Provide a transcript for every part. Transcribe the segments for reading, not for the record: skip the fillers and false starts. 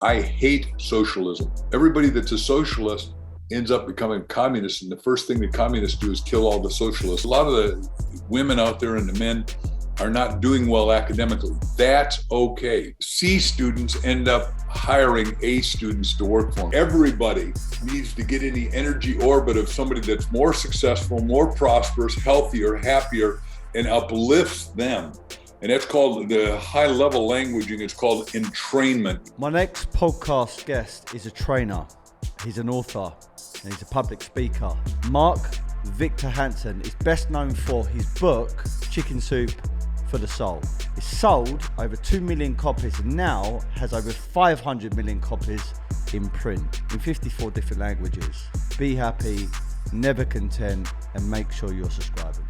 I hate socialism. Everybody that's a socialist ends up becoming communist, and the first thing the communists do is kill all the socialists. A lot of the women out there and the men are not doing well academically. That's okay. C students end up hiring A students to work for them. Everybody needs to get in the energy orbit of somebody that's more successful, more prosperous, healthier, happier, and uplifts them. And that's called, the high level languaging is called entrainment. My next podcast guest is a trainer. He's an author and he's a public speaker. Mark Victor Hansen is best known for his book, Chicken Soup for the Soul. It's sold over 2 million copies and now has over 500 million copies in print in 54 different languages. Be happy, never content, and make sure you're subscribing.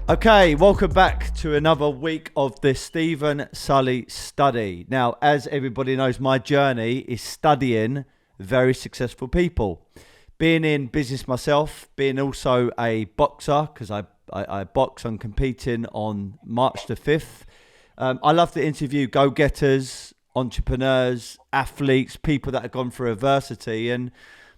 Okay, welcome back to another week of the Stephen Sully Study. Now, as everybody knows, my journey is studying very successful people. Being in business myself, being also a boxer, because I box and competing on March the 5th. I love to interview go-getters, entrepreneurs, athletes, people that have gone through adversity. And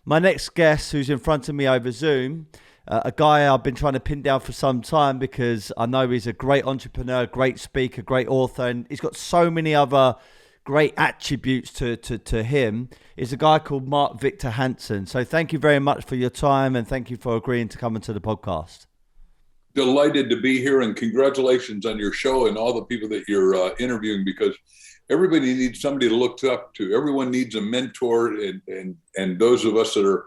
my next guest, who's in front of me over Zoom, a guy I've been trying to pin down for some time because I know he's a great entrepreneur, great speaker, great author, and he's got so many other great attributes to him, is a guy called Mark Victor Hansen. So thank you very much for your time and thank you for agreeing to come into the podcast. Delighted to be here, and congratulations on your show and all the people that you're interviewing, because everybody needs somebody to look up to. Everyone needs a mentor, and those of us that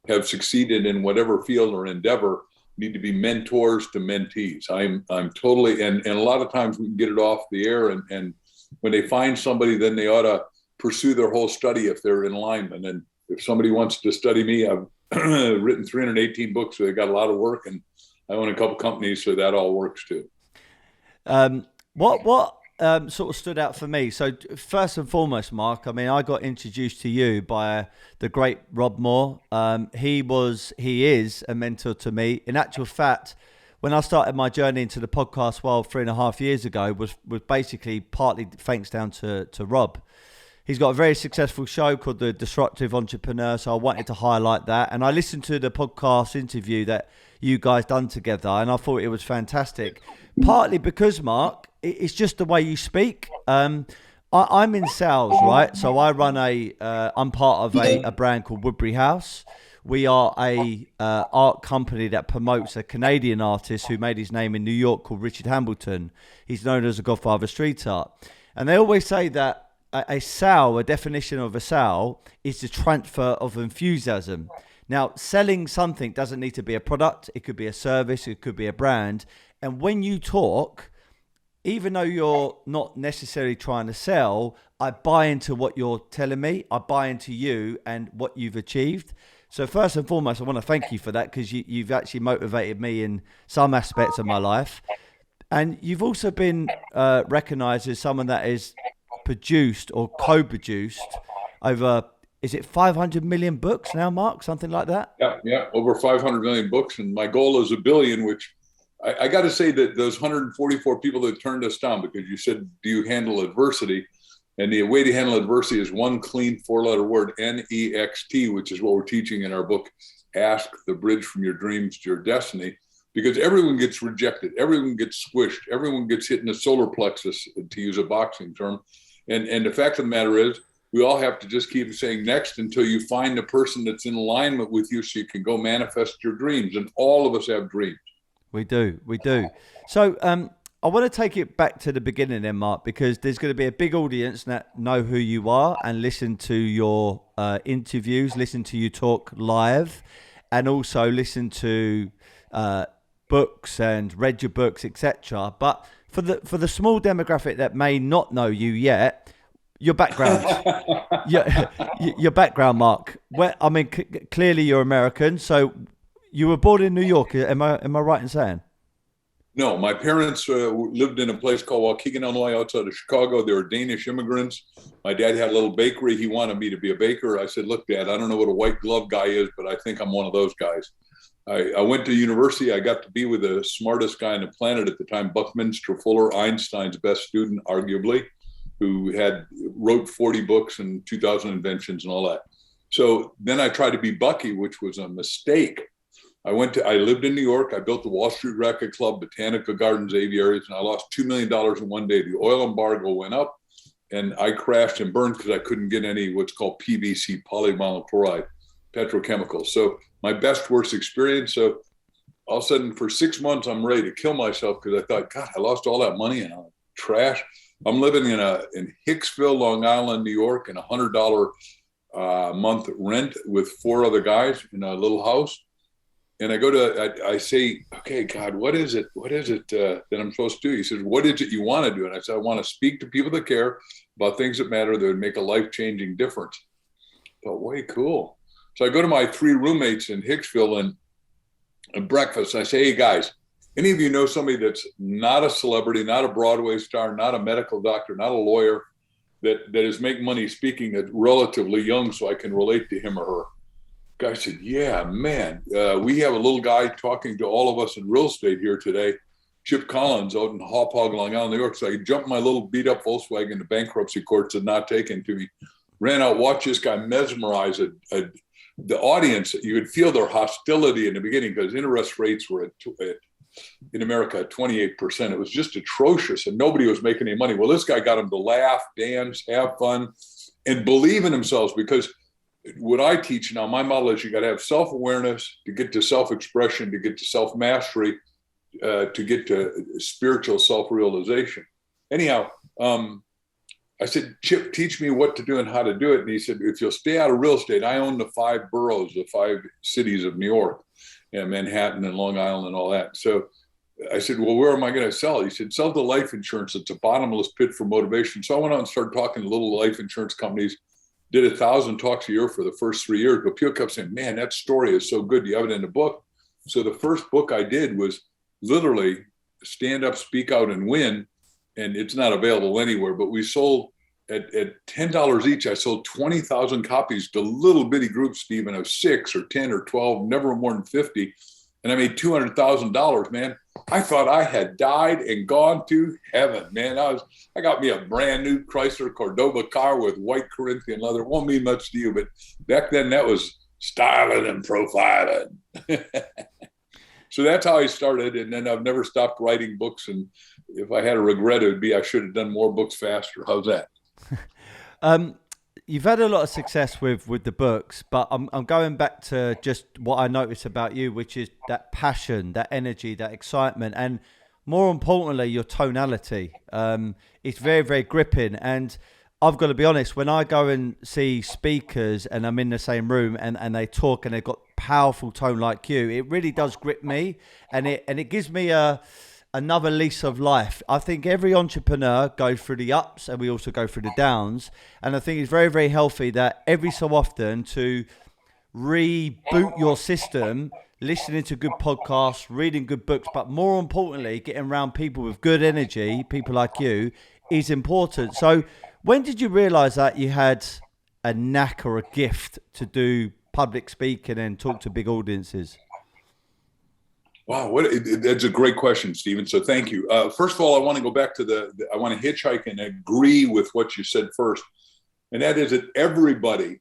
have succeeded in whatever field or endeavor need to be mentors to mentees. I'm totally, and a lot of times we can get it off the air, and when they find somebody, then they ought to pursue their whole study if they're in alignment. And if somebody wants to study me, I've written 318 books, so they got a lot of work, and I own a couple companies, so that all works too. What sort of stood out for me? So first and foremost, Mark, I mean, I got introduced to you by the great Rob Moore. He is a mentor to me. In actual fact, when I started my journey into the podcast world 3.5 years ago, was basically partly thanks down to Rob. He's got a very successful show called The Disruptive Entrepreneur, so I wanted to highlight that. And I listened to the podcast interview that you guys done together, and I thought it was fantastic. Partly because, Mark, it's just the way you speak. I'm in sales, right? So I'm part of a brand called Woodbury House. We are a art company that promotes a Canadian artist who made his name in New York called Richard Hambleton. He's known as the godfather of street art. And they always say that a definition of a sale is the transfer of enthusiasm. Now, selling something doesn't need to be a product. It could be a service. It could be a brand. And when you talk, even though you're not necessarily trying to sell, I buy into what you're telling me. I buy into you and what you've achieved. So first and foremost, I want to thank you for that, because you've actually motivated me in some aspects of my life. And you've also been recognized as someone that is produced or co-produced over, is it 500 million books now, Mark? Something like that? Yeah, over 500 million books. And my goal is 1 billion, which I got to say that those 144 people that turned us down, because you said, do you handle adversity? And the way to handle adversity is one clean 4-letter word, NEXT, which is what we're teaching in our book, Ask the Bridge from Your Dreams to Your Destiny, because everyone gets rejected. Everyone gets squished. Everyone gets hit in the solar plexus, to use a boxing term. And the fact of the matter is, we all have to just keep saying next until you find the person that's in alignment with you so you can go manifest your dreams. And all of us have dreams. We do. So I want to take it back to the beginning then, Mark, because there's going to be a big audience that know who you are and listen to your interviews, listen to you talk live, and also listen to books and read your books, etc. But for the small demographic that may not know you yet, your background, your background, Mark. Clearly you're American, so you were born in New York. Am I right in saying? No, my parents lived in a place called Waukegan, Illinois, outside of Chicago. They were Danish immigrants. My dad had a little bakery. He wanted me to be a baker. I said, look, Dad, I don't know what a white glove guy is, but I think I'm one of those guys. I went to university. I got to be with the smartest guy on the planet at the time, Buckminster Fuller, Einstein's best student, arguably, who wrote 40 books and 2,000 inventions and all that. So then I tried to be Bucky, which was a mistake. I lived in New York. I built the Wall Street Racquet Club, Botanical Gardens, aviaries, and I lost $2 million in one day. The oil embargo went up and I crashed and burned because I couldn't get any what's called PVC, polyvinyl chloride, petrochemicals. So my best, worst experience. So all of a sudden for 6 months, I'm ready to kill myself because I thought, God, I lost all that money and I'm trash. I'm living in Hicksville, Long Island, New York, in $100 month rent with 4 other guys in a little house. And I say, okay, God, what is it that I'm supposed to do? He says, what is it you want to do? And I said, I want to speak to people that care about things that matter, that would make a life-changing difference. I thought, way cool. So I go to my 3 roommates in Hicksville and breakfast. I say, hey, guys, any of you know somebody that's not a celebrity, not a Broadway star, not a medical doctor, not a lawyer, that is making money speaking, that's relatively young so I can relate to him or her? Guy said, yeah, man, we have a little guy talking to all of us in real estate here today, Chip Collins out in Hauppauge, Long Island, New York. So I jumped my little beat up Volkswagen to bankruptcy court, said not taken to me, ran out, watched this guy mesmerize the audience. You could feel their hostility in the beginning because interest rates were in America at 28%. It was just atrocious and nobody was making any money. Well, this guy got them to laugh, dance, have fun, and believe in themselves, because what I teach now, my model is you got to have self-awareness to get to self-expression, to get to self-mastery, to get to spiritual self-realization. Anyhow, I said, Chip, teach me what to do and how to do it. And he said, if you'll stay out of real estate, I own the 5 boroughs, the 5 cities of New York, and Manhattan and Long Island and all that. So I said, well, where am I going to sell? He said, sell the life insurance. It's a bottomless pit for motivation. So I went out and started talking to little life insurance companies, did 1,000 talks a year for the first 3 years. But people kept saying, man, that story is so good. Do you have it in the book? So the first book I did was literally Stand Up, Speak Out, and Win. And it's not available anywhere, but we sold at $10 each. I sold 20,000 copies to little bitty groups, Stephen, of 6 or 10 or 12, never more than 50. And I made $200,000, man. I thought I had died and gone to heaven, man. I got me a brand new Chrysler Cordoba car with white Corinthian leather. It won't mean much to you, but back then that was styling and profiling. So that's how I started. And then I've never stopped writing books. And if I had a regret, it would be I should have done more books faster. How's that? You've had a lot of success with the books, but I'm going back to just what I noticed about you, which is that passion, that energy, that excitement, and more importantly, your tonality. It's very, very gripping. And I've got to be honest, when I go and see speakers and I'm in the same room and they talk and they've got powerful tone like you, it really does grip me, and it gives me another lease of life. I think every entrepreneur goes through the ups and we also go through the downs. And I think it's very, very healthy that every so often to reboot your system, listening to good podcasts, reading good books, but more importantly, getting around people with good energy, people like you, is important. So when did you realize that you had a knack or a gift to do public speaking and talk to big audiences? Wow, that's a great question, Stephen. So thank you. First of all, I want to go back to I want to hitchhike and agree with what you said first. And that is that everybody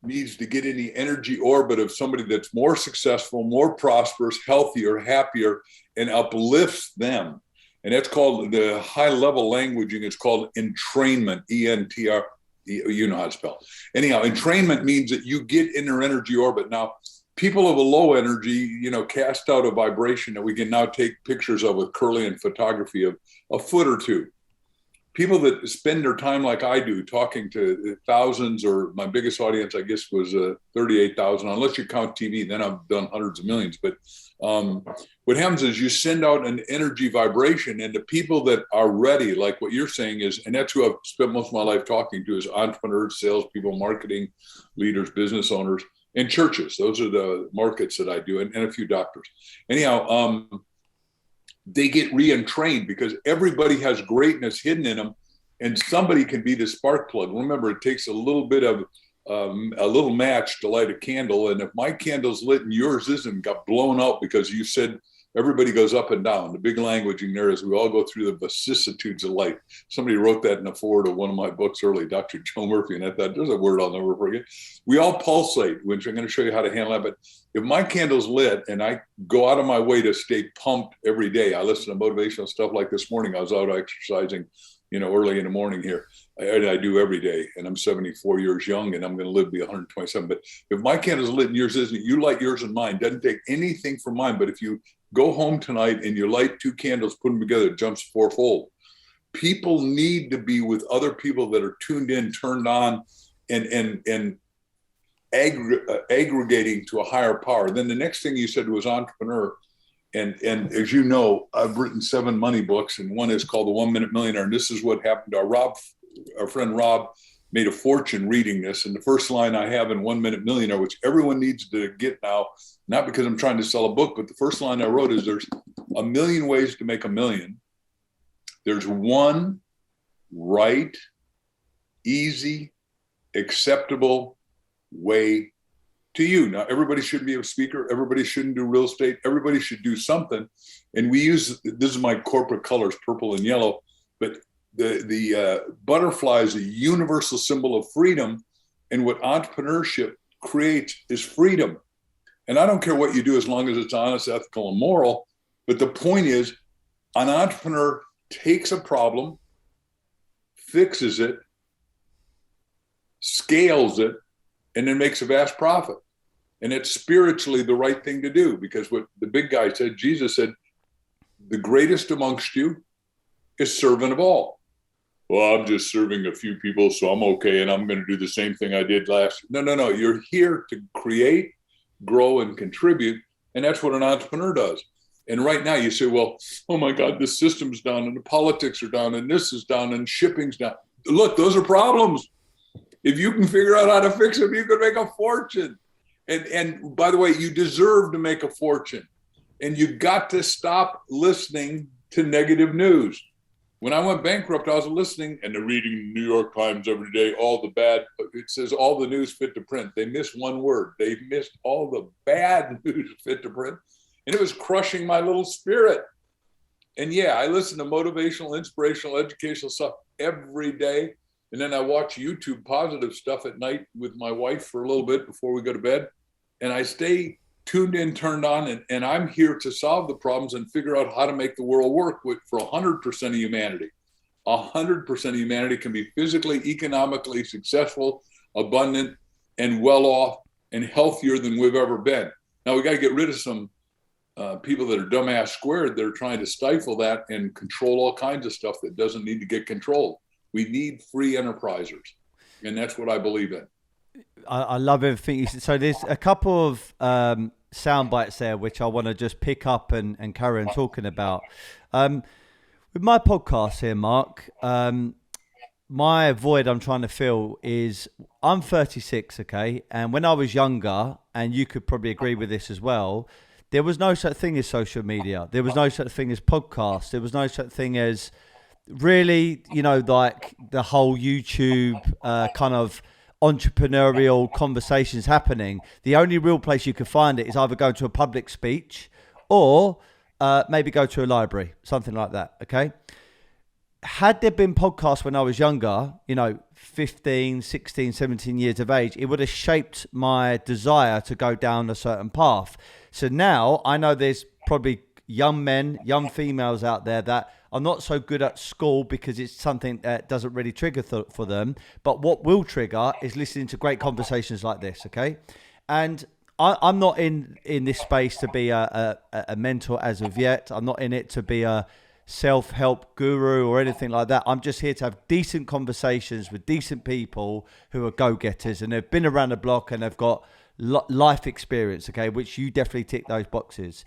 needs to get in the energy orbit of somebody that's more successful, more prosperous, healthier, happier, and uplifts them. And that's called, the high level languaging, it's called entrainment, E-N-T-R, you know how to spell. Anyhow, entrainment means that you get in their energy orbit. Now, people of a low energy, cast out a vibration that we can now take pictures of with Kirlian photography of a foot or two. People that spend their time like I do, talking to thousands, or my biggest audience, I guess, was 38,000, unless you count TV, then I've done hundreds of millions. But what happens is you send out an energy vibration, and the people that are ready, like what you're saying is, and that's who I've spent most of my life talking to, is entrepreneurs, salespeople, marketing leaders, business owners, and churches. Those are the markets that I do, and a few doctors. Anyhow, they get re-entrained because everybody has greatness hidden in them, and somebody can be the spark plug. Remember, it takes a little bit of a little match to light a candle. And if my candle's lit and yours isn't, got blown out because you said everybody goes up and down. The big languaging there is we all go through the vicissitudes of life. Somebody wrote that in the foreword of one of my books early, Dr. Joe Murphy, and I thought, there's a word I'll never forget. We all pulsate, which I'm going to show you how to handle that. But if my candle's lit and I go out of my way to stay pumped every day, I listen to motivational stuff like this morning. I was out exercising, early in the morning here. I do every day, and I'm 74 years young, and I'm going to live to be 127. But if my candle's lit and yours isn't, you light yours and mine. Doesn't take anything from mine. But if you go home tonight and you light two candles, put them together, it jumps fourfold. People need to be with other people that are tuned in, turned on, and aggregating to a higher power. Then the next thing you said was entrepreneur. And as you know, I've written 7 money books, and one is called The 1 Minute Millionaire. And this is what happened to our friend Rob made a fortune reading this. And the first line I have in 1 Minute Millionaire, which everyone needs to get now, not because I'm trying to sell a book, but the first line I wrote is there's a million ways to make a million. There's one right, easy, acceptable way to you. Now, everybody shouldn't be a speaker. Everybody shouldn't do real estate. Everybody should do something. And we use, this is my corporate colors, purple and yellow, but the butterfly is a universal symbol of freedom. And what entrepreneurship creates is freedom. And I don't care what you do as long as it's honest, ethical, and moral. But the point is, an entrepreneur takes a problem, fixes it, scales it, and then makes a vast profit. And it's spiritually the right thing to do, because what the big guy said, Jesus said, the greatest amongst you is servant of all. Well, I'm just serving a few people, so I'm okay, and I'm going to do the same thing I did last. No. You're here to create, grow, and contribute, and that's what an entrepreneur does. And right now you say, well, oh my God, the system's down, and the politics are down, and this is down, and shipping's down. Look, those are problems. If you can figure out how to fix them, you can make a fortune. And by the way, you deserve to make a fortune. And you got to stop listening to negative news. When I went bankrupt, I was listening and reading New York Times every day, all the bad, it says all the news fit to print. They missed one word. They missed all the bad news fit to print. And it was crushing my little spirit. And yeah, I listen to motivational, inspirational, educational stuff every day. And then I watch YouTube positive stuff at night with my wife for a little bit before we go to bed. And I stay tuned in, turned on, and I'm here to solve the problems and figure out how to make the world work for 100% of humanity. 100% of humanity can be physically, economically successful, abundant, and well off, and healthier than we've ever been. Now, we got to get rid of some people that are dumbass squared. They're trying to stifle that and control all kinds of stuff that doesn't need to get controlled. We need free enterprisers, and that's what I believe in. I love everything you said. So there's a couple of sound bites there which I want to just pick up and carry on talking about. With my podcast here, Mark, my void I'm trying to fill is, I'm 36, okay? And when I was younger, and you could probably agree with this as well, there was no such thing as social media. There was no such thing as podcasts. There was no such thing as really, like the whole YouTube kind of entrepreneurial conversations happening. The only real place you can find it is either go to a public speech or maybe go to a library, something like that, okay? Had there been podcasts when I was younger, 15, 16, 17 years of age, it would have shaped my desire to go down a certain path. So now I know there's probably young men, young females out there that are not so good at school because it's something that doesn't really trigger for them. But what will trigger is listening to great conversations like this, okay? And I'm not in this space to be a mentor as of yet. I'm not in it to be a self-help guru or anything like that. I'm just here to have decent conversations with decent people who are go-getters and they've been around the block and they've got life experience, okay, which you definitely tick those boxes.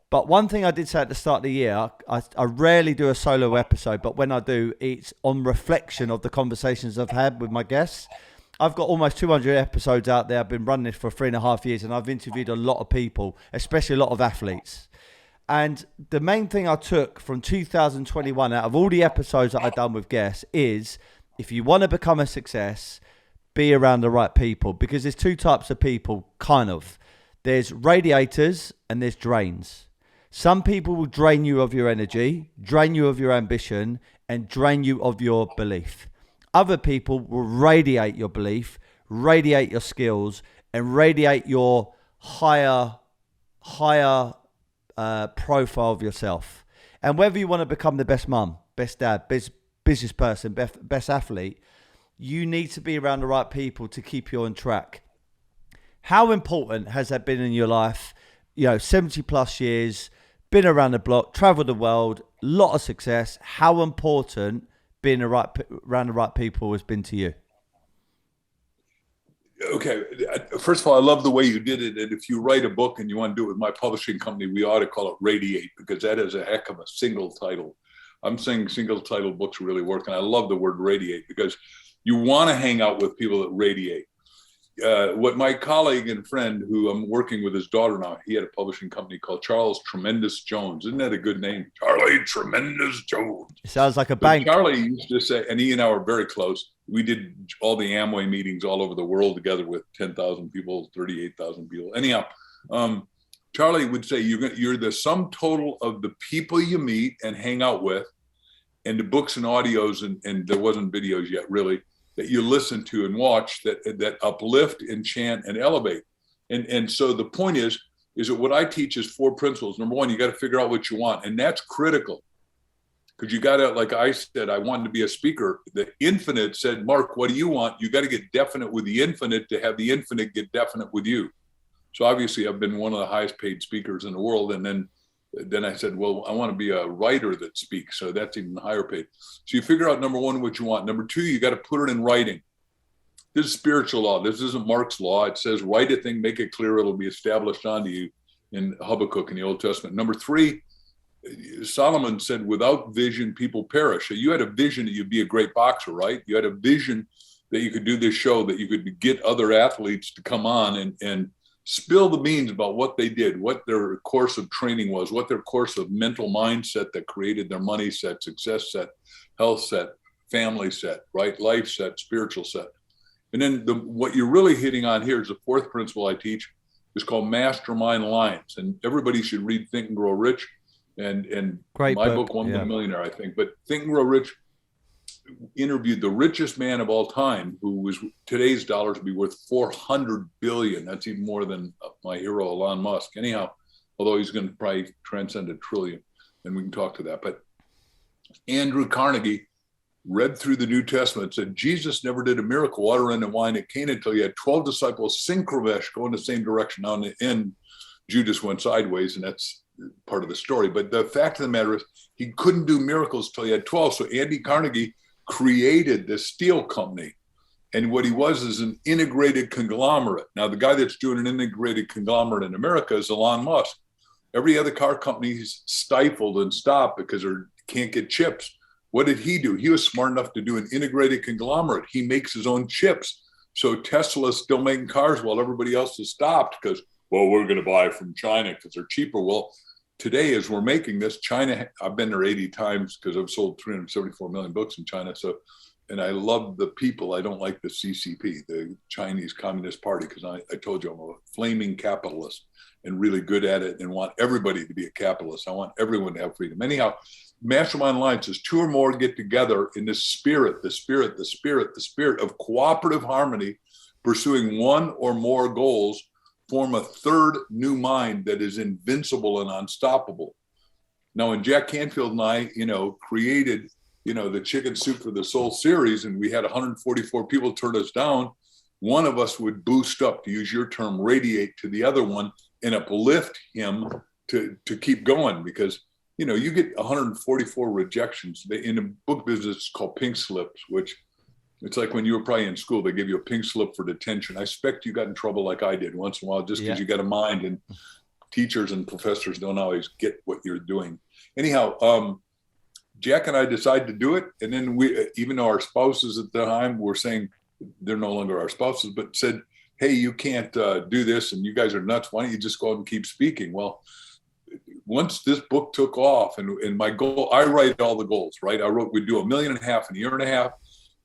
But one thing I did say at the start of the year, I rarely do a solo episode, but when I do, it's on reflection of the conversations I've had with my guests. I've got almost 200 episodes out there. I've been running this for 3.5 years, and I've interviewed a lot of people, especially a lot of athletes. And the main thing I took from 2021 out of all the episodes that I've done with guests is, if you want to become a success, be around the right people, because there's two types of people, kind of. There's radiators and there's drains. Some people will drain you of your energy, drain you of your ambition, and drain you of your belief. Other people will radiate your belief, radiate your skills, and radiate your higher profile of yourself. And whether you want to become the best mum, best dad, business person, best athlete, you need to be around the right people to keep you on track. How important has that been in your life? 70 plus years, been around the block, traveled the world, lot of success. How important being around the right people has been to you? Okay. First of all, I love the way you did it. And if you write a book and you want to do it with my publishing company, we ought to call it Radiate, because that is a heck of a single title. I'm saying single title books really work. And I love the word radiate, because you want to hang out with people that radiate. What my colleague and friend, who I'm working with his daughter now, he had a publishing company called Charles Tremendous Jones. Isn't that a good name? Charlie Tremendous Jones. It sounds like a bank. Charlie used to say, and he and I were very close. We did all the Amway meetings all over the world together with 10,000 people, 38,000 people. Anyhow, Charlie would say, you're the sum total of the people you meet and hang out with, and the books and audios, and there wasn't videos yet really, that you listen to and watch that uplift, enchant, and elevate. And so the point is that what I teach is 4 principles. Number 1, you got to figure out what you want. And that's critical, because you got to, like I said, I wanted to be a speaker. The infinite said, Mark, what do you want? You got to get definite with the infinite to have the infinite get definite with you. So obviously I've been one of the highest paid speakers in the world. And then I said, well, I want to be a writer that speaks. So that's even higher paid. So you figure out, number 1, what you want. Number 2, you got to put it in writing. This is spiritual law. This isn't Mark's law. It says, write a thing, make it clear, it'll be established onto you, in Habakkuk in the Old Testament. Number 3, Solomon said, without vision, people perish. So you had a vision that you'd be a great boxer, right? You had a vision that you could do this show, that you could get other athletes to come on and spill the beans about what they did, what their course of training was, what their course of mental mindset that created their money set, success set, health set, family set, right? Life set, spiritual set. And then what you're really hitting on here is the 4th principle I teach, is called Mastermind Lines. And everybody should read Think and Grow Rich. And Great my book, One Big Millionaire, I think. But Think and Grow Rich interviewed the richest man of all time, who was today's dollars would be worth 400 billion. That's even more than my hero Elon Musk. Anyhow, although he's going to probably transcend $1 trillion, and we can talk to that. But Andrew Carnegie read through the New Testament, said Jesus never did a miracle, water into wine at Cana, until he had 12 disciples, synchrovesh, go in the same direction. Now in the end, Judas went sideways, and that's part of the story. But the fact of the matter is, he couldn't do miracles till he had 12. So Andy Carnegie created the steel company. And what he was is an integrated conglomerate. Now, the guy that's doing an integrated conglomerate in America is Elon Musk. Every other car company is stifled and stopped because they can't get chips. What did he do? He was smart enough to do an integrated conglomerate. He makes his own chips. So Tesla's still making cars while everybody else has stopped because, well, we're going to buy from China because they're cheaper. Well, today, as we're making this, China, I've been there 80 times because I've sold 374 million books in China. So, and I love the people. I don't like the CCP, the Chinese Communist Party, because I told you I'm a flaming capitalist and really good at it and want everybody to be a capitalist. I want everyone to have freedom. Anyhow, Mastermind Lines is 2 or more get together in this spirit, the spirit of cooperative harmony, pursuing 1 or more goals, form a 3rd new mind that is invincible and unstoppable. Now, when Jack Canfield and I, created, the Chicken Soup for the Soul series, and we had 144 people turn us down, one of us would boost up, to use your term, radiate to the other one and uplift him to keep going, because, you get 144 rejections. In the book business, it's called pink slips, which it's like when you were probably in school, they give you a pink slip for detention. I expect you got in trouble like I did once in a while, just because you got a mind, and teachers and professors don't always get what you're doing. Anyhow, Jack and I decided to do it. And then we, even though our spouses at the time were saying they're no longer our spouses, but said, hey, you can't do this and you guys are nuts. Why don't you just go out and keep speaking? Well, once this book took off, and my goal, I write all the goals, right? I wrote, we'd do 1.5 million in a year and a half.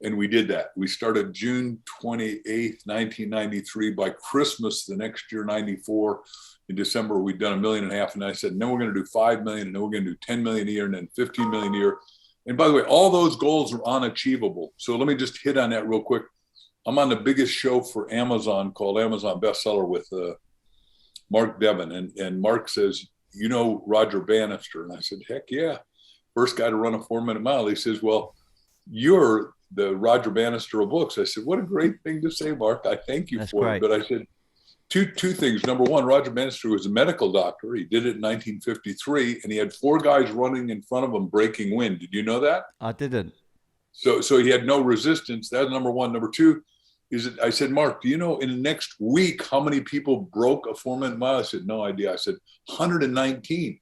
And we did that. We started June 28th, 1993. By Christmas the next year, 94, in December, we'd done $1.5 million. And I said, then we're going to do 5 million, and then we're going to do 10 million a year, and then 15 million a year. And by the way, all those goals are unachievable. So let me just hit on that real quick. I'm on the biggest show for Amazon called Amazon Bestseller with Mark Devin. And Mark says, you know Roger Bannister? And I said, heck yeah. First guy to run a 4-minute mile. He says, well, you're the Roger Bannister of books. I said, what a great thing to say, Mark. I thank you for it. But I said, two things. Number one, Roger Bannister was a medical doctor. He did it in 1953, and he had 4 guys running in front of him breaking wind. Did you know that? I didn't. So he had no resistance. That's number one. Number two is I said, Mark, do you know in the next week how many people broke a 4-minute mile? I said, no idea. I said, 119.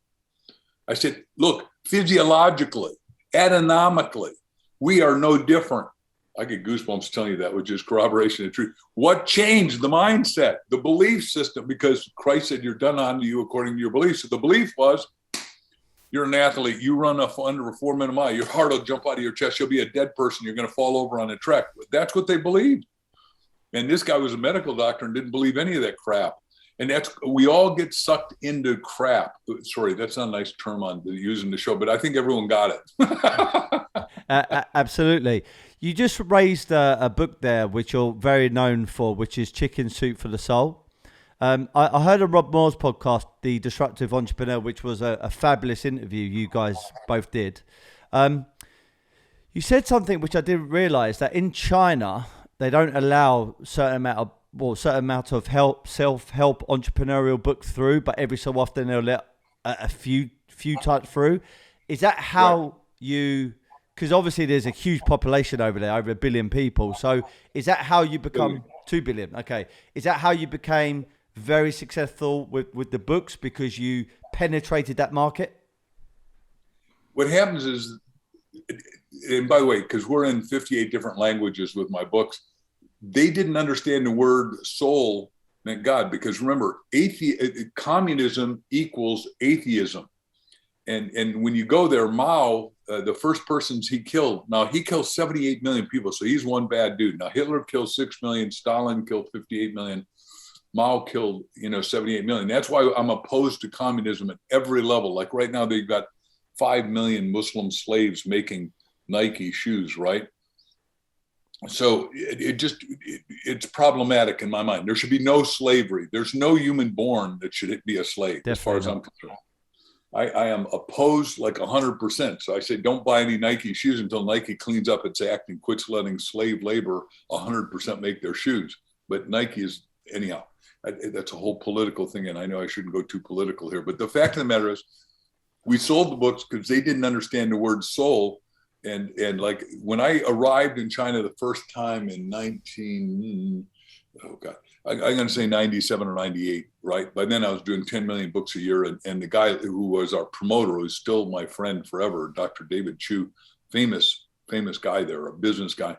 I said, look, physiologically, anatomically, we are no different. I get goosebumps telling you that, which is corroboration of the truth. What changed? The mindset, the belief system, because Christ said you're done unto you according to your beliefs. So the belief was, you're an athlete, you run under a 4-minute mile, your heart will jump out of your chest, you'll be a dead person, you're going to fall over on the track. That's what they believed. And this guy was a medical doctor and didn't believe any of that crap. And we all get sucked into crap. Sorry, that's not a nice term on using the show, but I think everyone got it. Absolutely. You just raised a book there, which you're very known for, which is Chicken Soup for the Soul. I heard on Rob Moore's podcast, The Disruptive Entrepreneur, which was a fabulous interview you guys both did. You said something which I didn't realize, that in China, they don't allow certain amount of self-help entrepreneurial books through, but every so often they'll let a few types through. Is that how you, because obviously there's a huge population over there, over 1 billion people. So is that how you become 2 billion? Okay. Is that how you became very successful with the books, because you penetrated that market? What happens is, and by the way, because we're in 58 different languages with my books, they didn't understand the word soul meant God, because remember, communism equals atheism. And when you go there, Mao, the first persons he killed, now he killed 78 million people, so he's one bad dude. Now Hitler killed 6 million, Stalin killed 58 million, Mao killed 78 million. That's why I'm opposed to communism at every level. Like right now, they've got 5 million Muslim slaves making Nike shoes, right? So it's problematic in my mind. There should be no slavery. There's no human born that should be a slave. Definitely. As far as I'm concerned. I am opposed like 100%. So I say, don't buy any Nike shoes until Nike cleans up its act and quits letting slave labor 100% make their shoes. But Nike is, anyhow, that's a whole political thing. And I know I shouldn't go too political here, but the fact of the matter is, we sold the books because they didn't understand the word soul. And like when I arrived in China the first time in I'm going to say 97 or 98, right? By then I was doing 10 million books a year. And the guy who was our promoter, who's still my friend forever, Dr. David Chu, famous guy there, a business guy.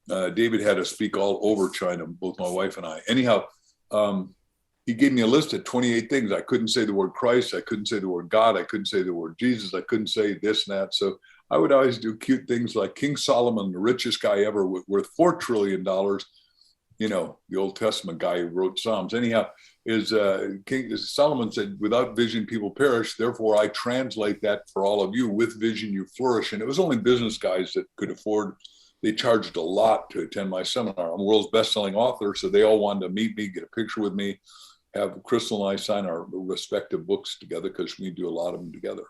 David had us speak all over China, both my wife and I. Anyhow, he gave me a list of 28 things. I couldn't say the word Christ. I couldn't say the word God. I couldn't say the word Jesus. I couldn't say this and that. So I would always do cute things like King Solomon, the richest guy ever, worth $4 trillion. The Old Testament guy who wrote Psalms. Anyhow, King Solomon said, without vision, people perish. Therefore, I translate that for all of you. With vision, you flourish. And it was only business guys that could afford. They charged a lot to attend my seminar. I'm the world's best-selling author, so they all wanted to meet me, get a picture with me, have Crystal and I sign our respective books together, because we do a lot of them together.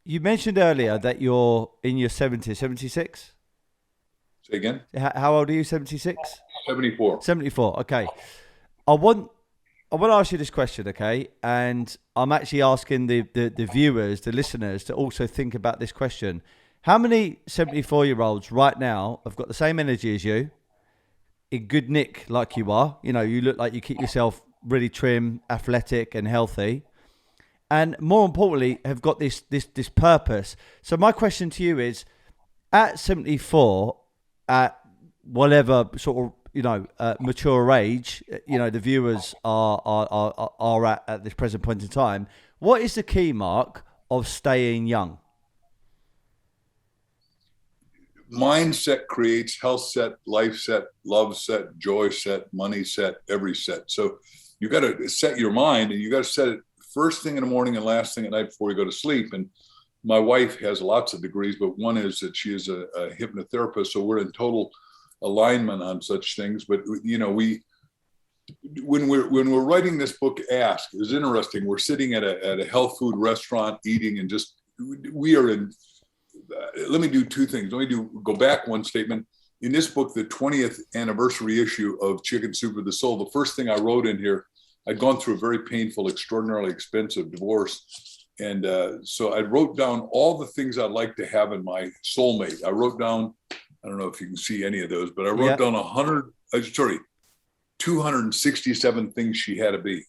You mentioned earlier that you're in your 70s, 76? Say again? How old are you, 76? 74. 74, okay. I want to ask you this question, okay? And I'm actually asking the viewers, the listeners, to also think about this question. How many 74-year-olds right now have got the same energy as you, in good nick like you are? You look like you keep yourself really trim, athletic and healthy. And more importantly, have got this purpose. So my question to you is, at 74, at whatever sort of mature age, the viewers are at this present point in time, what is the key, Mark, of staying young? mindset creates health set, life set, love set, joy set, money set, every set. So you got to set your mind, and you got to set it first thing in the morning and last thing at night before you go to sleep. And my wife has lots of degrees, but one is that she is a hypnotherapist. So we're in total alignment on such things. But, you know, when we're writing this book, Ask, is interesting. We're sitting at a health food restaurant eating, and just, we are in, let me do two things. Let me go back one statement. In this book, the 20th anniversary issue of Chicken Soup for the Soul, the first thing I wrote in here, I'd gone through a very painful, extraordinarily expensive divorce. And so I wrote down all the things I'd like to have in my soulmate. I wrote down, I don't know if you can see any of those, but I wrote down 267 things she had to be.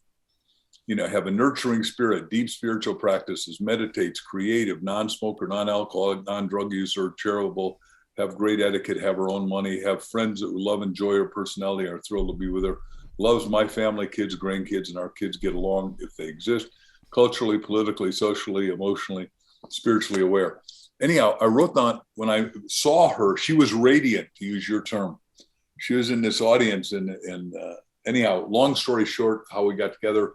You know, have a nurturing spirit, deep spiritual practices, meditates, creative, non-smoker, non-alcoholic, non-drug user, charitable, have great etiquette, have her own money, have friends that love, enjoy her personality, are thrilled to be with her, loves my family, kids, grandkids, and our kids get along if they exist, culturally, politically, socially, emotionally, spiritually aware. Anyhow, I wrote down, when I saw her, she was radiant, to use your term. She was in this audience, and anyhow, long story short, how we got together,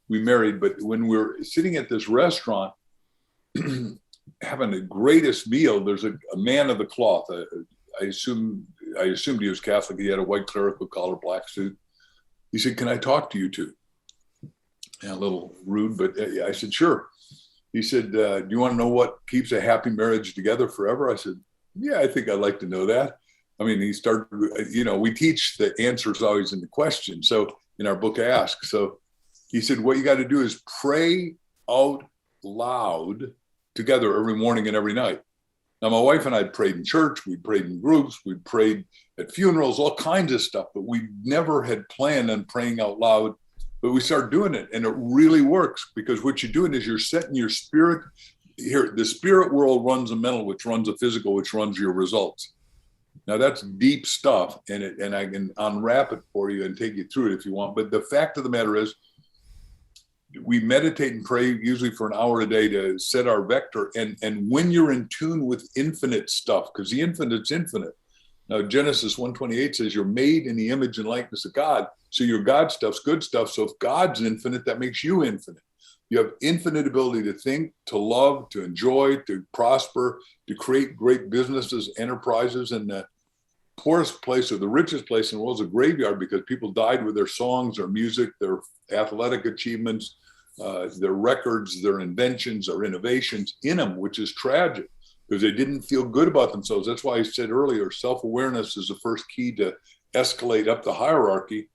we married. But when we're sitting at this restaurant, having the greatest meal, there's a man of the cloth. I assumed he was Catholic. He had a white clerical collar, black suit. He said, "Can I talk to you two?" Yeah, a little rude, but I said, "Sure." He said, "Do you want to know what keeps a happy marriage together forever?" I said, "Yeah, I think I'd like to know that." I mean, he started, you know, we teach the answers always in the question. So in our book, Ask. So he said, what you got to do is pray out loud together every morning and every night. Now, my wife and I prayed in church. We prayed in groups. We prayed at funerals, all kinds of stuff, but we never had planned on praying out loud. But we started doing it, and it really works, because what you're doing is you're setting your spirit here. The spirit world runs the mental, which runs the physical, which runs your results. Now, that's deep stuff, and I can unwrap it for you and take you through it if you want. But the fact of the matter is, we meditate and pray usually for an hour a day to set our vector. And when you're in tune with infinite stuff, because the infinite's infinite. Now, Genesis 1:28 says you're made in the image and likeness of God. So your God stuff's good stuff. So if God's infinite, that makes you infinite. You have infinite ability to think, to love, to enjoy, to prosper, to create great businesses, enterprises. And the poorest place or the richest place in the world is a graveyard, because people died with their songs, their music, their athletic achievements, their records, their inventions, their innovations in them, which is tragic, because they didn't feel good about themselves. That's why I said earlier, self-awareness is the first key to escalate up the hierarchy.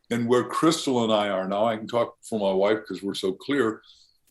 And where Crystal and I are now, I can talk for my wife because we're so clear,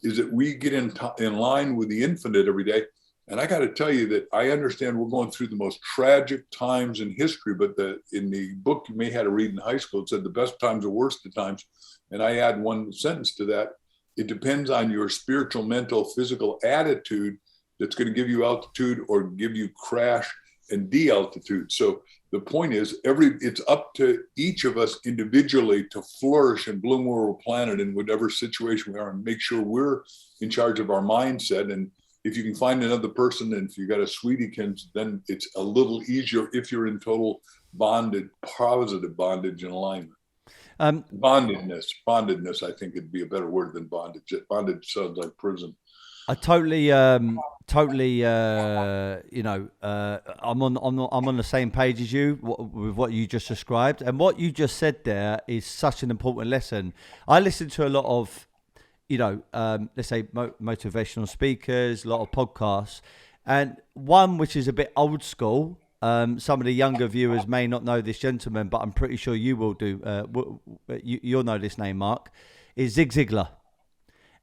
is that we get in line with the infinite every day. And I got to tell you that I understand we're going through the most tragic times in history, but in the book you may have to read in high school, it said the best times are worst of times. And I add one sentence to that. It depends on your spiritual, mental, physical attitude that's going to give you altitude or give you crash and de-altitude. So the point is, it's up to each of us individually to flourish and bloom where we're planted in whatever situation we are, and make sure we're in charge of our mindset. And if you can find another person, and if you got a sweetiekins, then it's a little easier if you're in total bonded, positive bondage and alignment. Bondedness, I think it'd be a better word than bondage. Bondage sounds like prison. I totally, I'm on the same page as you with what you just described, and what you just said there is such an important lesson. I listen to a lot of, let's say motivational speakers, a lot of podcasts, and one which is a bit old school. Some of the younger viewers may not know this gentleman, but I'm pretty sure you will do. You'll know this name, Mark. Is Zig Ziglar.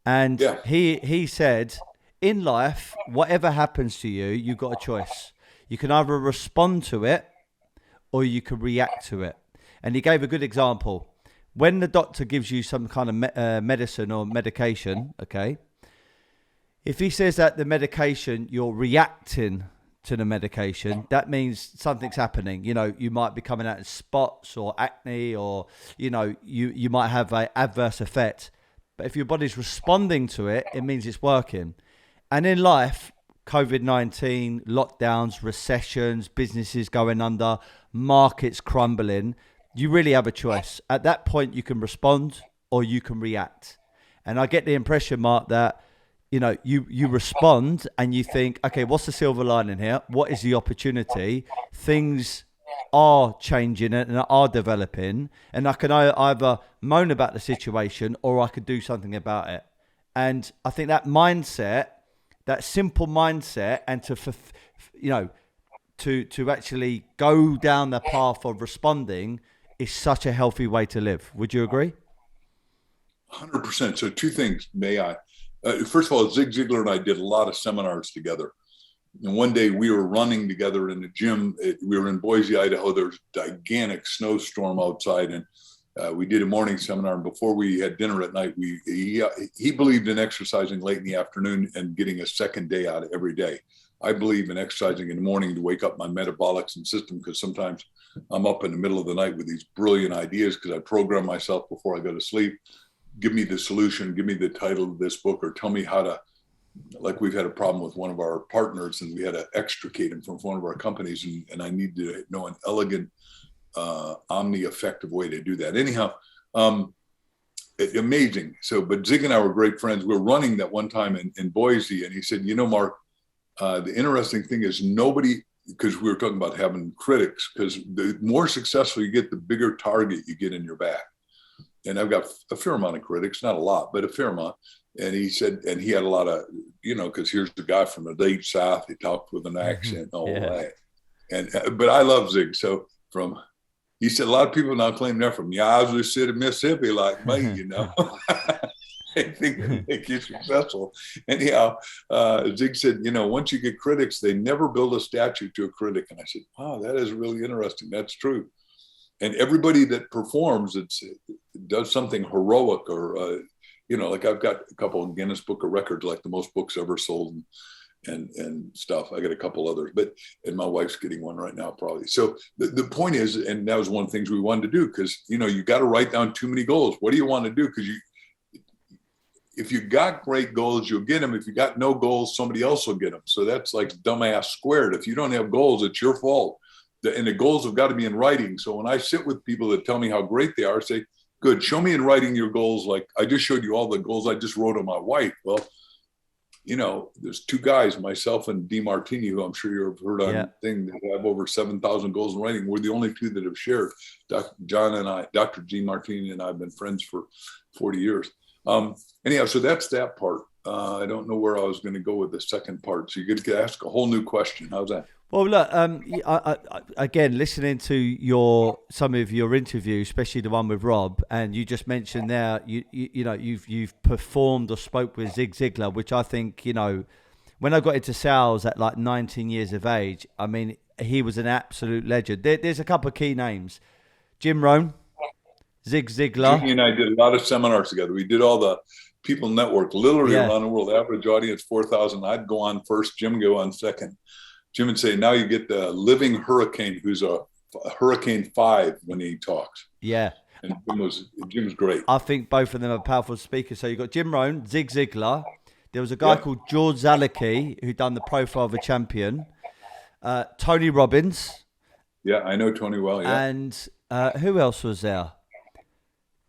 And he said, in life, whatever happens to you, you've got a choice. You can either respond to it or you can react to it. And he gave a good example. When the doctor gives you some kind of medicine or medication, okay, if he says that the medication, you're reacting to the medication, that means something's happening. You might be coming out in spots or acne, or, you might have an adverse effect. But if your body's responding to it, it means it's working. And in life, COVID-19, lockdowns, recessions, businesses going under, markets crumbling, you really have a choice. At that point, you can respond or you can react. And I get the impression, Mark, that you respond and you think, okay, what's the silver lining here? What is the opportunity? Things are changing and are developing, and I can either moan about the situation or I could do something about it. And I think that mindset, that simple mindset, and to actually go down the path of responding is such a healthy way to live. Would you agree? 100%. So two things, may I? First of all, Zig Ziglar and I did a lot of seminars together. And one day we were running together in the gym. We were in Boise, Idaho. There was a gigantic snowstorm outside, and we did a morning seminar. And before we had dinner at night, he believed in exercising late in the afternoon and getting a second day out every day. I believe in exercising in the morning to wake up my metabolic system, because sometimes I'm up in the middle of the night with these brilliant ideas because I program myself before I go to sleep. Give me the solution, give me the title of this book, or tell me how to, like we've had a problem with one of our partners and we had to extricate him from one of our companies, and I need to know an elegant, omni-effective way to do that. Anyhow, amazing. So, but Zig and I were great friends. We were running that one time in Boise, and he said, Mark, the interesting thing is nobody, because we were talking about having critics, because the more successful you get, the bigger target you get in your back. And I've got a fair amount of critics, not a lot, but a fair amount. And he said, and he had a lot of, because here's the guy from the deep South. He talked with an accent, all that. And but I love Zig. So he said, a lot of people now claim they're from Yazoo City, Mississippi, like me, They think they make you successful. Anyhow, Zig said, once you get critics, they never build a statue to a critic. And I said, wow, that is really interesting. That's true. And everybody that performs, it does something heroic, or, like I've got a couple of Guinness Book of Records, like the most books ever sold and stuff. I got a couple others, and my wife's getting one right now, probably. So the point is, and that was one of the things we wanted to do, because, you got to write down too many goals. What do you want to do? Because if you got great goals, you'll get them. If you got no goals, somebody else will get them. So that's like dumbass squared. If you don't have goals, it's your fault. And the goals have got to be in writing. So when I sit with people that tell me how great they are, I say, good, show me in writing your goals. Like I just showed you all the goals I just wrote on my white. Well, there's two guys, myself and DeMartini, who I'm sure you've heard on thing, that have over 7,000 goals in writing. We're the only two that have shared. Dr. DeMartini and I have been friends for 40 years. Anyhow, so that's that part. I don't know where I was going to go with the second part. So you get to ask a whole new question. How's that? Well, look, again, listening to some of your interviews, especially the one with Rob, and you just mentioned there, you've performed or spoke with Zig Ziglar, which I think, when I got into sales at like 19 years of age, I mean, he was an absolute legend. There's a couple of key names: Jim Rohn, Zig Ziglar. Jimmy and I did a lot of seminars together. We did all the People Network, literally around the world. Average audience 4,000. I'd go on first, Jim go on second. Jim would say, now you get the living hurricane, who's a Hurricane 5 when he talks. Yeah. And Jim's great. I think both of them are powerful speakers. So you've got Jim Rohn, Zig Ziglar. There was a guy called George Zalicki who done the Profile of a Champion. Tony Robbins. Yeah, I know Tony well, yeah. And who else was there?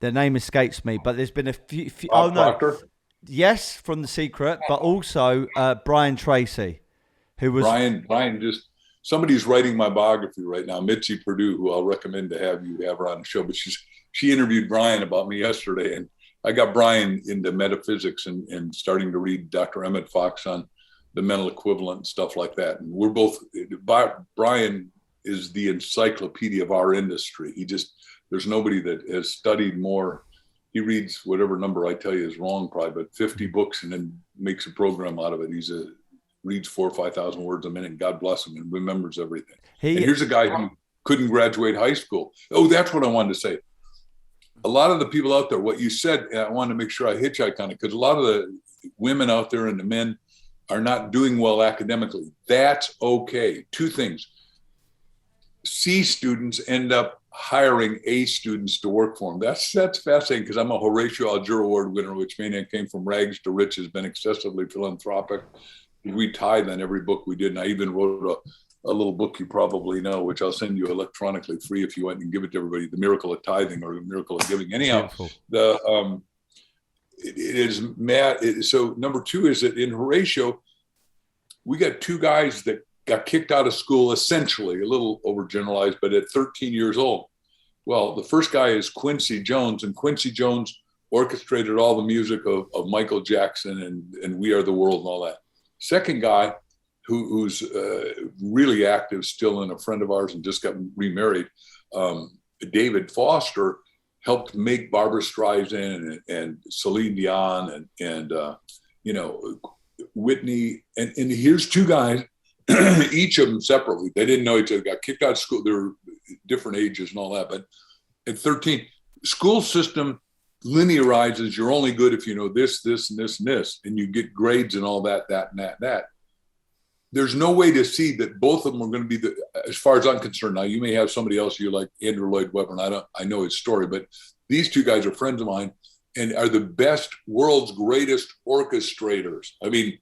Their name escapes me, but there's been a few Proctor? Yes, from The Secret, but also Brian Tracy. Who was Brian? Just somebody's writing my biography right now, Mitzi Purdue, who I'll recommend to have her on the show. But she interviewed Brian about me yesterday, and I got Brian into metaphysics and starting to read Dr. Emmett Fox on the mental equivalent and stuff like that. And we're both. Brian is the encyclopedia of our industry. There's nobody that has studied more. He reads whatever number I tell you is wrong, probably, but 50 books and then makes a program out of it. Reads 4,000 or 5,000 words a minute. God bless him, and remembers everything. And here's a guy who couldn't graduate high school. Oh, that's what I wanted to say. A lot of the people out there, what you said, and I wanted to make sure I hitchhike on it, because a lot of the women out there and the men are not doing well academically. That's okay. Two things. C students end up hiring A students to work for them. That's fascinating, because I'm a Horatio Alger Award winner, which means I came from rags to riches, been excessively philanthropic, We tithe on every book we did. And I even wrote a little book you probably know, which I'll send you electronically free if you want and give it to everybody, The Miracle of Tithing or The Miracle of Giving. Anyhow, it is mad. So number two is that in Horatio, we got two guys that got kicked out of school, essentially, a little overgeneralized, but at 13 years old. Well, the first guy is Quincy Jones, and Quincy Jones orchestrated all the music of Michael Jackson and We Are the World and all that. Second guy, who's really active still and a friend of ours and just got remarried, David Foster, helped make Barbra Streisand and Celine Dion and Whitney. And here's two guys, each of them separately. They didn't know each other, got kicked out of school. They were different ages and all that. But at 13, school system linearizes you're only good if you know this, this, and this, and this, and you get grades and all that, and that. There's no way to see that both of them are going to be as far as I'm concerned. Now, you may have somebody else you like, Andrew Lloyd Webber, and I know his story, but these two guys are friends of mine and are the best, world's greatest orchestrators. I mean,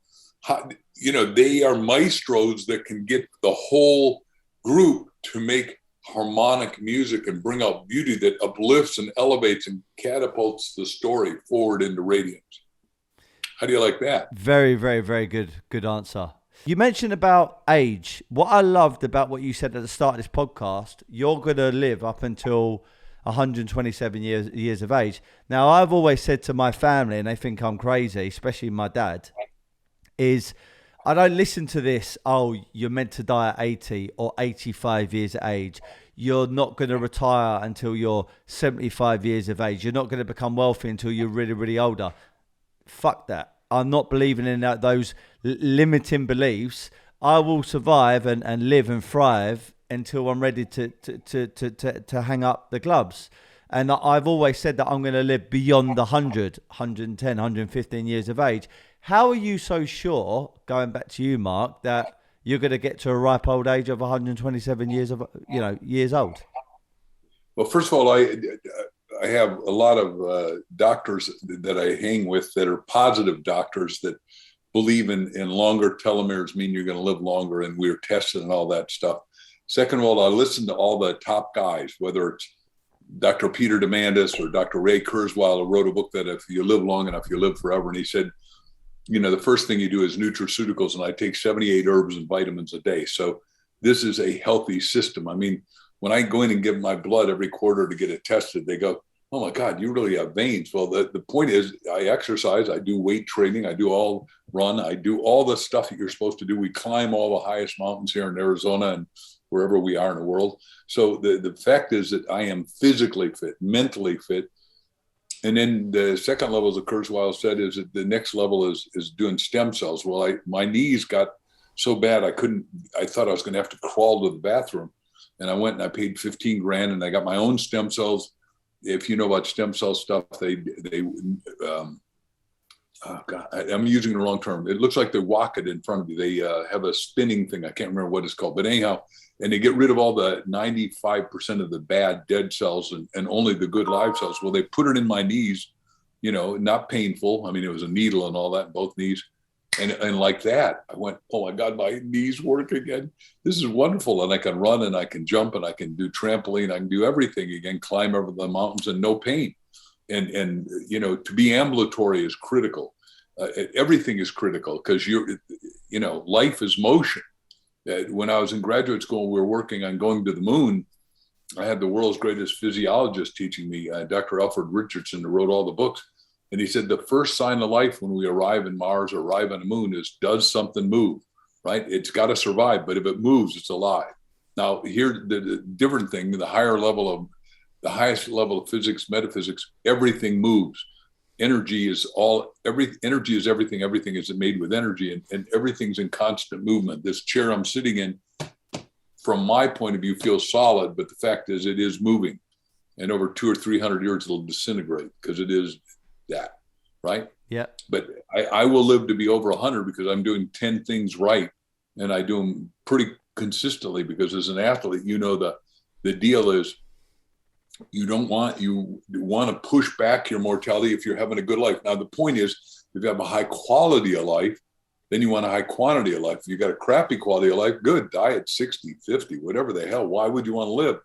they are maestros that can get the whole group to make harmonic music and bring out beauty that uplifts and elevates and catapults the story forward into radiance. How do you like that? Very, very, very good answer. You mentioned about age. What I loved about what you said at the start of this podcast, you're going to live up until 127 years of age. Now, I've always said to my family, and they think I'm crazy, especially my dad, is I don't listen to this, oh, you're meant to die at 80 or 85 years of age. You're not going to retire until you're 75 years of age. You're not going to become wealthy until you're really, really older. Fuck that. I'm not believing in those limiting beliefs. I will survive and live and thrive until I'm ready to hang up the gloves. And I've always said that I'm going to live beyond the 100, 110, 115 years of age. How are you so sure, going back to you, Mark, that you're going to get to a ripe old age of 127 years old? Well, first of all, I have a lot of doctors that I hang with that are positive doctors that believe in longer telomeres mean you're going to live longer, and we're tested and all that stuff. Second of all, I listen to all the top guys, whether it's Dr. Peter Diamandis or Dr. Ray Kurzweil, who wrote a book that if you live long enough, you live forever. And he said, the first thing you do is nutraceuticals, and I take 78 herbs and vitamins a day. So this is a healthy system. I mean, when I go in and give my blood every quarter to get it tested, they go, oh my God, you really have veins. Well, the point is I exercise, I do weight training, I do all the stuff that you're supposed to do. We climb all the highest mountains here in Arizona and wherever we are in the world. So the fact is that I am physically fit, mentally fit. And then the second level, as Kurzweil said, is that the next level is doing stem cells. Well, my knees got so bad, I thought I was going to have to crawl to the bathroom. And I went and I paid $15,000 and I got my own stem cells. If you know about stem cell stuff, I'm using the wrong term. It looks like they walk it in front of you. They have a spinning thing. I can't remember what it's called, but anyhow, and they get rid of all the 95% of the bad dead cells and only the good live cells. Well, they put it in my knees, not painful. I mean, it was a needle and all that in both knees. And like that, I went, oh my God, my knees work again. This is wonderful. And I can run and I can jump and I can do trampoline. I can do everything again, climb over the mountains and no pain. And to be ambulatory is critical. Everything is critical because life is motion. When I was in graduate school, we were working on going to the moon. I had the world's greatest physiologist teaching me, Dr. Alfred Richardson, who wrote all the books. And he said, the first sign of life when we arrive in Mars or arrive on the moon is, does something move, right? It's got to survive, but if it moves, it's alive. Now, here, the different thing, the highest level of physics, metaphysics, everything moves. Energy is everything. Everything is made with energy and everything's in constant movement. This chair I'm sitting in, from my point of view, feels solid, but the fact is it is moving. And over 200 or 300 years, it'll disintegrate because it is that, right? Yeah. But I will live to be over 100 because I'm doing 10 things right, and I do them pretty consistently because as an athlete, the deal is you want to push back your mortality if you're having a good life. Now, the point is, if you have a high quality of life, Then you want a high quantity of life. If you got a crappy quality of life, good, die at 60, 50, whatever the hell. Why would you want to live?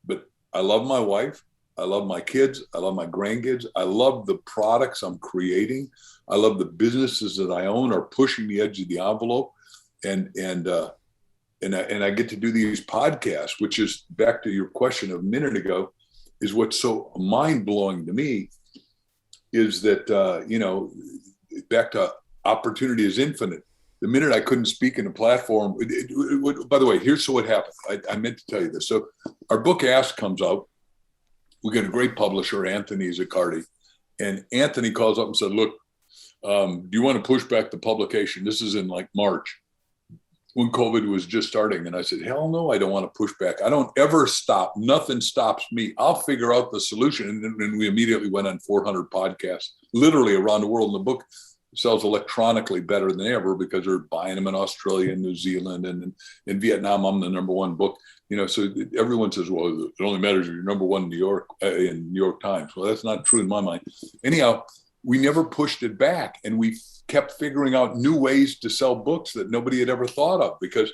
But I love my wife. I love my kids. I love my grandkids. I love the products I'm creating. I love the businesses that I own are pushing the edge of the envelope. And I get to do these podcasts, which is back to your question a minute ago, is what's so mind blowing to me is that, back to opportunity is infinite. The minute I couldn't speak in a platform, by the way, here's what happened. I meant to tell you this. So our book Ask comes out. We got a great publisher, Anthony Zaccardi. And Anthony calls up and said, look, do you want to push back the publication? This is in like March when COVID was just starting. And I said, hell no, I don't want to push back. I don't ever stop. Nothing stops me. I'll figure out the solution. And then we immediately went on 400 podcasts, literally around the world. And the book sells electronically better than ever because they're buying them in Australia and New Zealand and in Vietnam. I'm the number one book, so everyone says, well, it only matters if you're number one in New York Times. Well, that's not true in my mind. Anyhow, we never pushed it back, and we kept figuring out new ways to sell books that nobody had ever thought of, because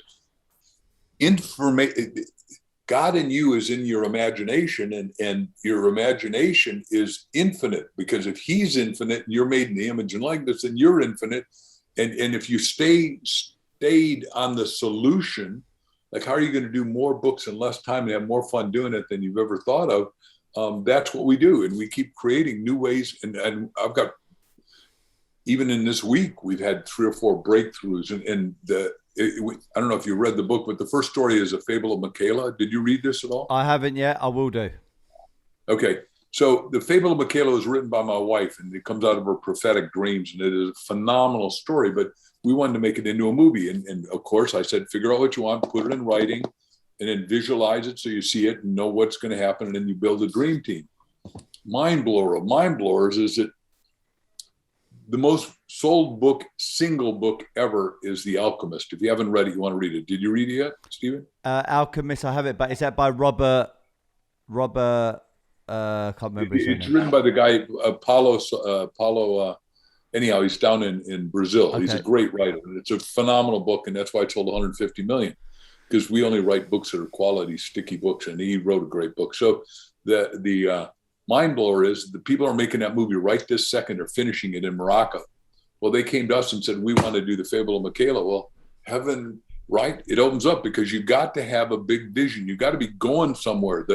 God in you is in your imagination, and your imagination is infinite, because if he's infinite and you're made in the image and likeness, then you're infinite. And if you stayed on the solution, like how are you going to do more books in less time and have more fun doing it than you've ever thought of? That's what we do. And we keep creating new ways. And I've got, even in this week, we've had 3 or 4 breakthroughs. I don't know if you read the book, but the first story is A Fable of Michaela. Did you read this at all? I haven't yet. I will do. Okay. So The Fable of Michaela was written by my wife, and it comes out of her prophetic dreams. And it is a phenomenal story, but we wanted to make it into a movie. And of course, I said, figure out what you want, put it in writing, and then visualize it so you see it and know what's going to happen. And then you build a dream team. Mind blower of mind blowers is that the most sold book, single book ever, is The Alchemist. If you haven't read it, you want to read it. Did you read it yet, Stephen? Alchemist, I have it, but is that by Robert? I can't remember his name. It's written by the guy Paulo. Anyhow, he's down in Brazil. Okay. He's a great writer, and it's a phenomenal book, and that's why it sold 150 million. Because we only write books that are quality, sticky books, and he wrote a great book. So the mind blower is the people are making that movie right this second. Are finishing it in Morocco. Well, they came to us and said, we want to do The Fable of Michaela. Well, heaven, right? It opens up, because you got to have a big vision. You got to be going somewhere.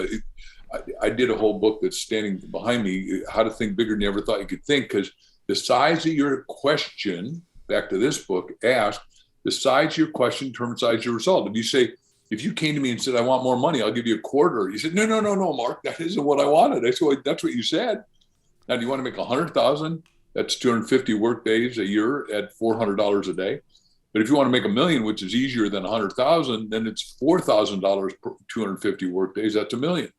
I did a whole book that's standing behind me, How to Think Bigger Than You Ever Thought You Could Think, because the size of your question, back to this book, Ask, the size of your question determines the size of your result. If you came to me and said, I want more money, I'll give you $250. You said, no, Mark, that isn't what I wanted. That's what you said. Now, do you want to make 100,000? That's 250 work days a year at $400 a day. But if you want to make $1 million, which is easier than 100,000, then it's $4,000 per 250 work days. That's $1 million.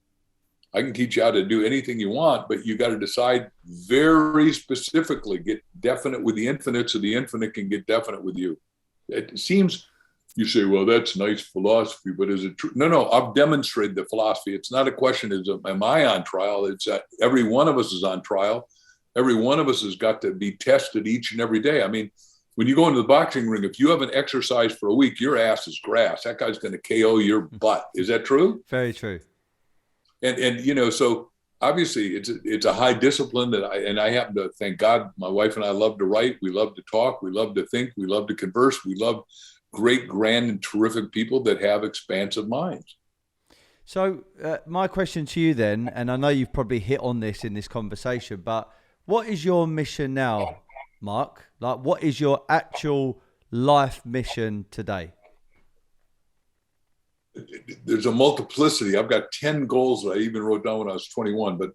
I can teach you how to do anything you want, but you got to decide very specifically, get definite with the infinite so the infinite can get definite with you. It seems, you say, well, that's nice philosophy, but is it true? No, I've demonstrated the philosophy. It's not a question am I on trial? It's that every one of us is on trial. Every one of us has got to be tested each and every day. I mean, when you go into the boxing ring, if you haven't exercised for a week, your ass is grass. That guy's going to KO your butt. Is that true? Very true. And so obviously it's a high discipline that I happen to, thank God, my wife and I love to write. We love to talk. We love to think. We love to converse. We love great, grand, and terrific people that have expansive minds. So my question to you then, and I know you've probably hit on this in this conversation, but what is your mission now, Mark? Like, what is your actual life mission today? There's a multiplicity. I've got 10 goals that I even wrote down when I was 21, but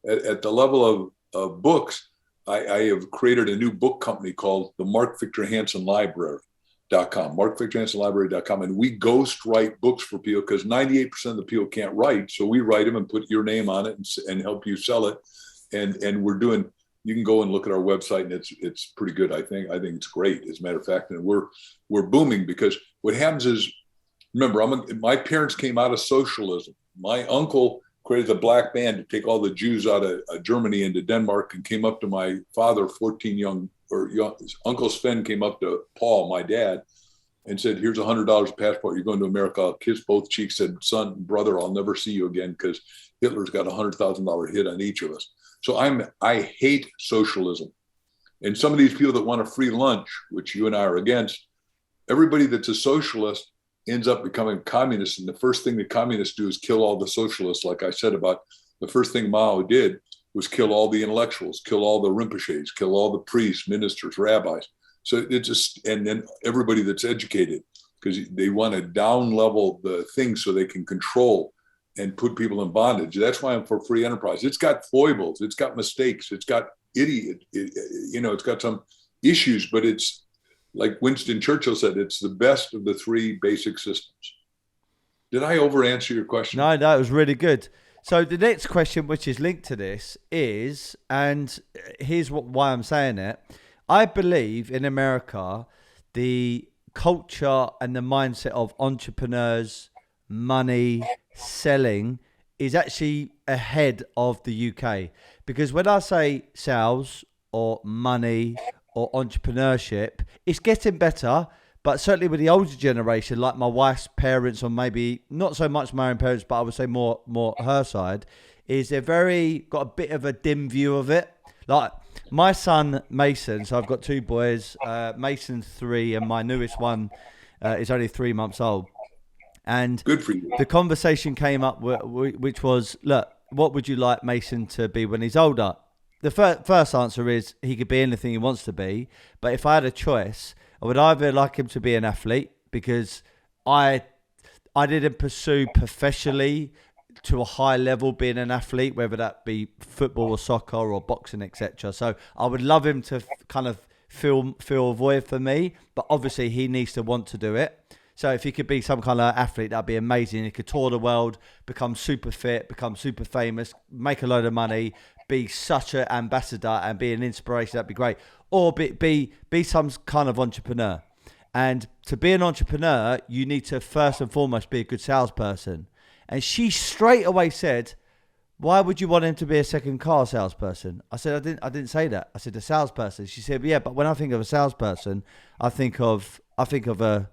at the level of books, I have created a new book company called the Mark Victor Hansen Library.com, markvictorhansenlibrary.com. And we ghost write books for people because 98% of the people can't write. So we write them and put your name on it and help you sell it. And we're doing, you can go and look at our website and it's pretty good. I think it's great, as a matter of fact. And we're booming because what happens is, remember, my parents came out of socialism. My uncle created a black band to take all the Jews out of Germany into Denmark and came up to my father, 14 young Uncle Sven came up to Paul, my dad, and said, "Here's $100 passport. You're going to America." I'll kiss both cheeks. Said, "Son, brother, I'll never see you again because Hitler's got $100,000 hit on each of us." So I hate socialism, and some of these people that want a free lunch, which you and I are against, everybody that's a socialist ends up becoming communist. And the first thing the communists do is kill all the socialists. Like I said about the first thing Mao did was kill all the intellectuals, kill all the Rinpoches, kill all the priests, ministers, rabbis. So it's just, and then everybody that's educated, because they want to down level the things so they can control and put people in bondage. That's why I'm for free enterprise. It's got foibles, it's got mistakes, it's got it's got some issues, but it's like Winston Churchill said, it's the best of the three basic systems. Did I over answer your question? No, it was really good. So the next question, which is linked to this, is, and here's why I'm saying it. I believe in America, the culture and the mindset of entrepreneurs, money, selling is actually ahead of the UK. Because when I say sales or money or entrepreneurship, it's getting better. But certainly with the older generation, like my wife's parents, or maybe not so much my own parents, but I would say more her side, is they're got a bit of a dim view of it. Like my son Mason, so I've got two boys, Mason's 3, and my newest one is only 3 months old. And good for you. The conversation came up, which was, look, what would you like Mason to be when he's older? The first answer is he could be anything he wants to be. But if I had a choice, I would either like him to be an athlete, because I didn't pursue professionally to a high level being an athlete, whether that be football or soccer or boxing, etc. So I would love him to kind of fill a void for me, but obviously he needs to want to do it. So if he could be some kind of athlete, that'd be amazing. He could tour the world, become super fit, become super famous, make a load of money, be such an ambassador and be an inspiration. That'd be great. Or be some kind of entrepreneur. And to be an entrepreneur, you need to first and foremost be a good salesperson. And she straight away said, "Why would you want him to be a second car salesperson?" I said, I didn't say that. I said a salesperson. She said, "Yeah, but when I think of a salesperson, I think of a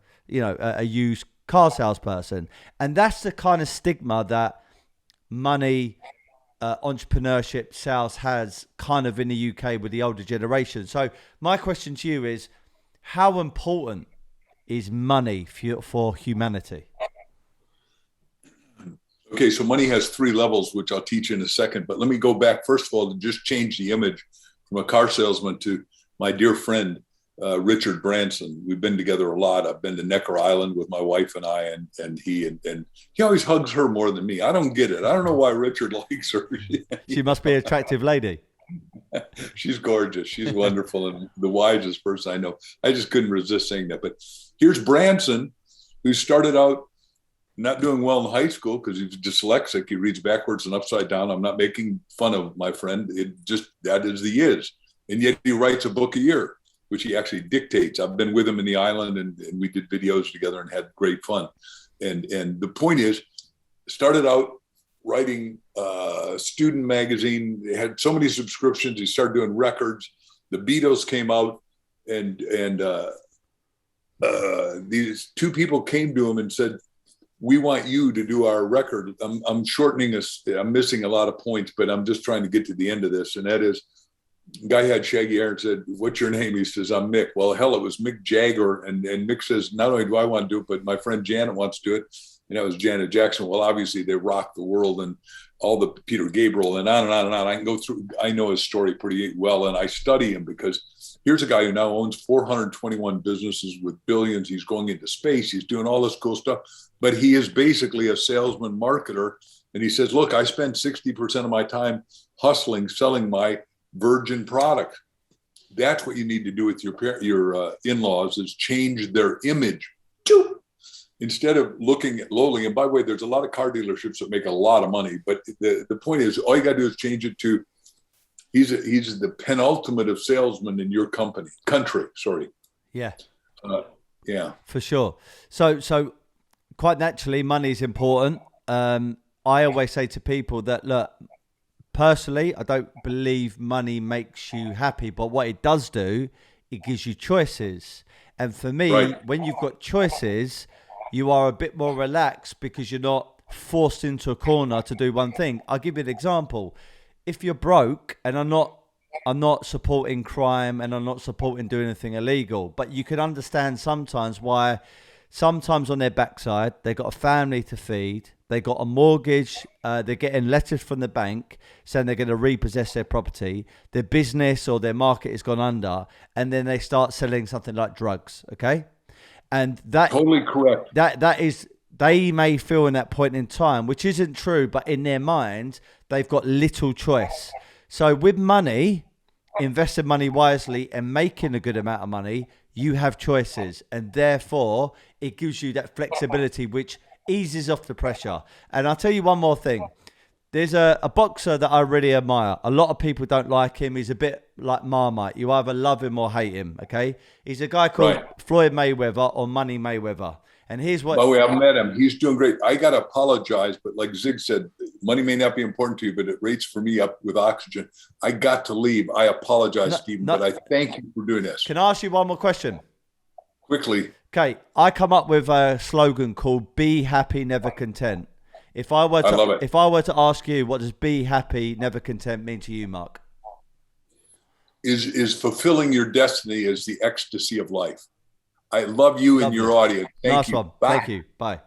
used car salesperson." And that's the kind of stigma that money, entrepreneurship, sales has kind of in the UK with the older generation. So my question to you is, how important is money for humanity? Okay, so money has 3 levels, which I'll teach you in a second. But let me go back, first of all, to just change the image from a car salesman to my dear friend, Richard Branson. We've been together a lot. I've been to Necker Island with my wife and I, and he always hugs her more than me. I don't get it. I don't know why Richard likes her. She must be an attractive lady. She's gorgeous. She's wonderful and the wisest person I know. I just couldn't resist saying that. But here's Branson, who started out not doing well in high school because he's dyslexic. He reads backwards and upside down. I'm not making fun of my friend. That is the is. And yet he writes a book a year, which he actually dictates. I've been with him in the island and we did videos together and had great fun. And the point is, started out writing a student magazine. They had so many subscriptions. He started doing records. The Beatles came out and these 2 people came to him and said, "We want you to do our record." I'm shortening this. I'm missing a lot of points, but I'm just trying to get to the end of this. And that is, the guy had shaggy hair and said, "What's your name?" He says, "I'm Mick." Well, hell, it was Mick Jagger. And Mick says, "Not only do I want to do it, but my friend Janet wants to do it." And that was Janet Jackson. Well, obviously they rocked the world and all the Peter Gabriel and on and on and on. I can go through, I know his story pretty well. And I study him because here's a guy who now owns 421 businesses with billions. He's going into space. He's doing all this cool stuff, but he is basically a salesman marketer. And he says, "Look, I spend 60% of my time hustling, selling my virgin product." That's what you need to do with your in-laws, is change their image. Instead of looking at lowly, and by the way, there's a lot of car dealerships that make a lot of money, but the point is, all you got to do is change it to, he's the penultimate of salesmen in your country. Sorry. Yeah. Yeah. For sure. So quite naturally, money is important. I always say to people that, look, personally, I don't believe money makes you happy, but what it does do, it gives you choices. And for me, Right. when you've got choices, you are a bit more relaxed because you're not forced into a corner to do one thing. I'll give you an example. If you're broke, and I'm not supporting crime and I'm not supporting doing anything illegal, but you can understand sometimes why sometimes on their backside, they got a family to feed, they got a mortgage, they're getting letters from the bank saying they're going to repossess their property, their business or their market has gone under, and then they start selling something like drugs, okay? And Totally correct. that is, they may feel in that point in time, which isn't true, but in their mind, they've got little choice. So with money, investing money wisely and making a good amount of money, you have choices, and therefore it gives you that flexibility, which eases off the pressure. And I'll tell you one more thing. There's a boxer that I really admire. A lot of people don't like him. He's a bit like Marmite. You either love him or hate him, okay? He's a guy called Floyd Mayweather, or Money Mayweather. And here's what... By the way, I've met him. He's doing great. I got to apologize, but like Zig said, money may not be important to you, but it rates for me up with oxygen. I got to leave. I apologize, Stephen, but I thank you for doing this. Can I ask you one more question? Quickly. Okay, I come up with a slogan called "Be Happy, Never Content." If I were to ask you, what does "Be Happy, Never Content" mean to you, Mark? Is fulfilling your destiny is the ecstasy of life. I love you and your audience. Thank you. Nice one. Thank you. Bye.